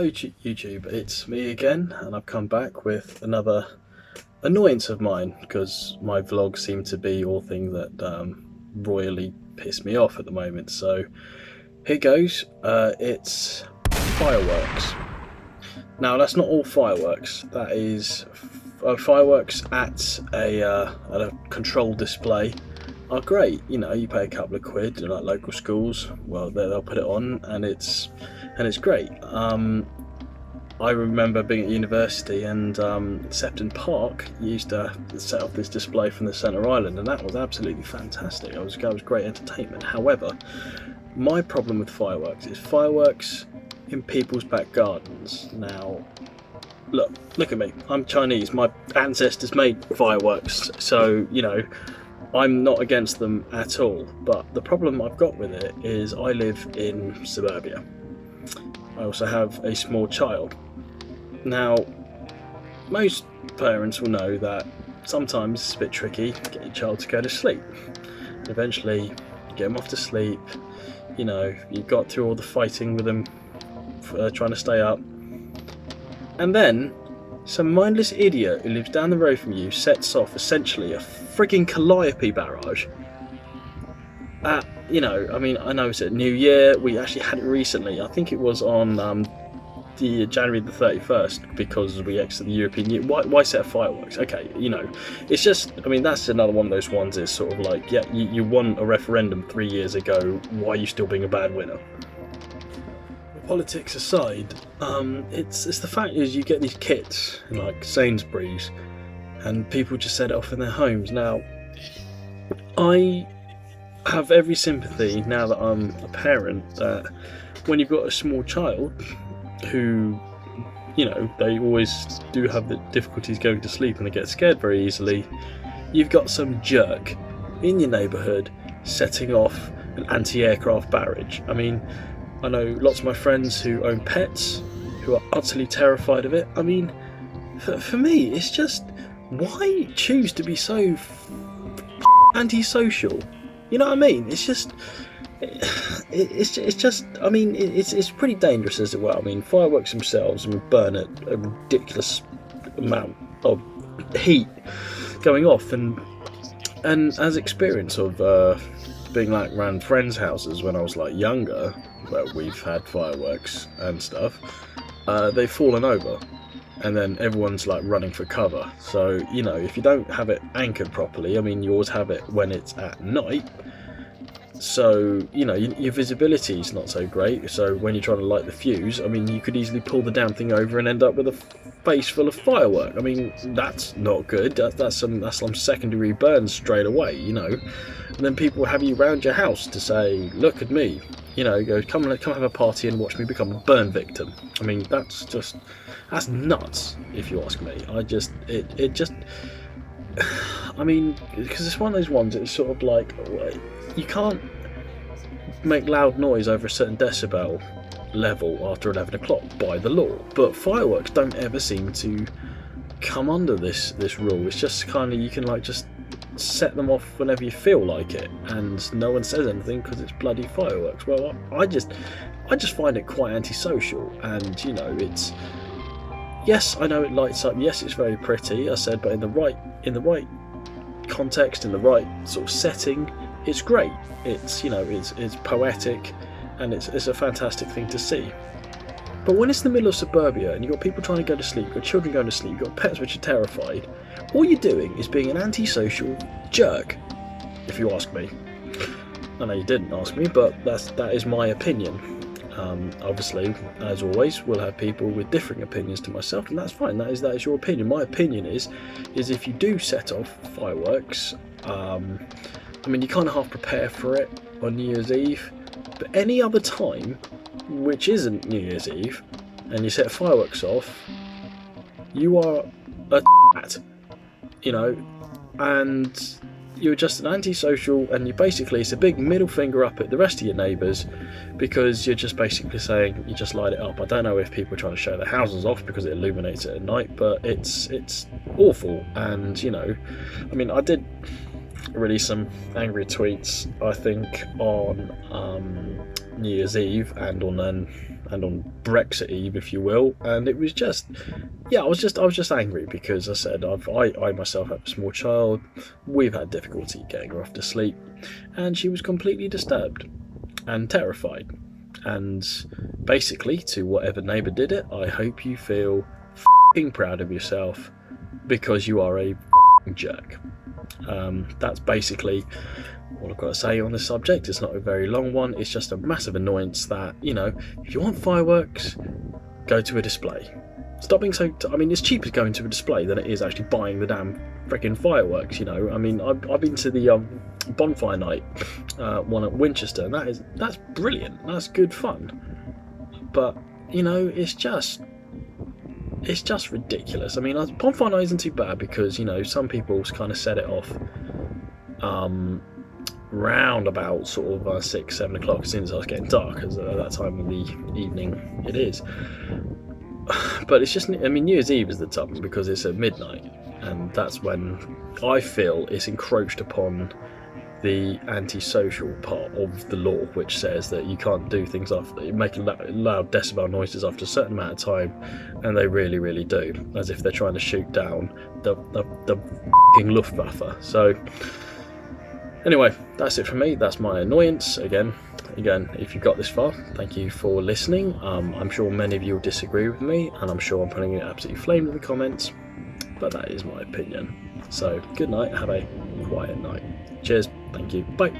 Hello YouTube, it's me again, and I've come back with another annoyance of mine because my vlogs seem to be all things that royally piss me off at the moment. So here goes. It's fireworks. Now that's not all fireworks. That is fireworks at a controlled display are great. You know, you pay a couple of quid, like local schools. Well, they'll put it on, and it's great. I remember being at university, and Septon Park used to set up this display from the centre island, and that was absolutely fantastic. It was great entertainment. However, my problem with fireworks is fireworks in people's back gardens. Now, look at me. I'm Chinese. My ancestors made fireworks, so you know, I'm not against them at all. But the problem I've got with it is I live in suburbia. I also have a small child. Now, most parents will know that sometimes it's a bit tricky to get your child to go to sleep. And eventually, you get them off to sleep. You know, you've got through all the fighting with them, trying to stay up. And then, some mindless idiot who lives down the road from you sets off essentially a frigging calliope barrage. You know, I mean, I know it's at New Year. We actually had it recently. I think it was on the January the 31st, because we exited the European Union. Why set fireworks? Okay, you know, it's just, I mean, that's another one of those ones. It's sort of like, yeah, you won a referendum 3 years ago. Why are you still being a bad winner? Politics aside, it's the fact is you get these kits in like Sainsbury's, and people just set it off in their homes. Now, I have every sympathy now that I'm a parent that when you've got a small child who, you know, they always do have the difficulties going to sleep and they get scared very easily, you've got some jerk in your neighbourhood setting off an anti-aircraft barrage. I mean, I know lots of my friends who own pets who are utterly terrified of it. I mean, for me, it's just, why choose to be so antisocial? You know what I mean? It's just, I mean, it's pretty dangerous as well. I mean, fireworks themselves burn at a ridiculous amount of heat going off, and as experience of being like around friends' houses when I was like younger, where we've had fireworks and stuff, they've fallen over, and then everyone's like running for cover. So, you know, if you don't have it anchored properly, I mean, you always have it when it's at night, so, you know, your visibility is not so great. So when you're trying to light the fuse, I mean, you could easily pull the damn thing over and end up with a face full of firework. I mean, that's not good. That's some secondary burns straight away, you know. And then people have you round your house to say, look at me, you know, go come have a party and watch me become a burn victim. I mean, that's nuts, if you ask me. It just I mean, because it's one of those ones, it's sort of like, you can't make loud noise over a certain decibel level after 11 o'clock by the law, but fireworks don't ever seem to come under this rule. It's just kind of, you can like just set them off whenever you feel like it, and no one says anything because it's bloody fireworks. Well, I just find it quite antisocial, and you know, it's, yes, I know it lights up, yes, it's very pretty, I said, but in the right context, in the right sort of setting, it's great. It's, you know, it's poetic, and it's a fantastic thing to see. But when it's in the middle of suburbia and you've got people trying to go to sleep, you've got children going to sleep, you've got pets which are terrified, all you're doing is being an antisocial jerk, if you ask me. I know you didn't ask me, but that is my opinion. Obviously, as always, we'll have people with differing opinions to myself, and that's fine. That is your opinion. My opinion is if you do set off fireworks, I mean, you kind of half prepare for it on New Year's Eve, but any other time which isn't New Year's Eve and you set fireworks off, you are a you know, and you're just an antisocial, and you basically, it's a big middle finger up at the rest of your neighbours, because you're just basically saying, you just light it up. I don't know if people are trying to show their houses off because it illuminates it at night, but it's awful. And you know, I mean, released some angry tweets, I think, on New Year's Eve and on Brexit Eve, if you will, and it was just, yeah, I was just angry because I said I myself have a small child. We've had difficulty getting her off to sleep, and she was completely disturbed and terrified. And basically, to whatever neighbour did it, I hope you feel f***ing proud of yourself, because you are a f***ing jerk. That's basically all I've got to say on this subject. It's not a very long one. It's just a massive annoyance that, you know, if you want fireworks, go to a display. Stop being so... I mean, it's cheaper going to a display than it is actually buying the damn freaking fireworks, you know. I mean, I've been to the bonfire night one at Winchester, and that's brilliant. That's good fun. But, you know, it's just ridiculous. I mean, bonfire night isn't too bad because, you know, some people kind of set it off round about sort of 6, 7 o'clock, as soon as it was getting dark, as at that time of the evening it is. But it's just, I mean, New Year's Eve is the time because it's at midnight, and that's when I feel it's encroached upon the antisocial part of the law, which says that you can't do things after making loud decibel noises after a certain amount of time, and they really, really do, as if they're trying to shoot down the f***ing Luftwaffe. So anyway, that's it from me. That's my annoyance. Again, if you got this far, thank you for listening. I'm sure many of you will disagree with me, and I'm sure I'm putting it absolutely flamed in the comments, but that is my opinion. So good night, have a quiet night. Cheers, thank you, bye.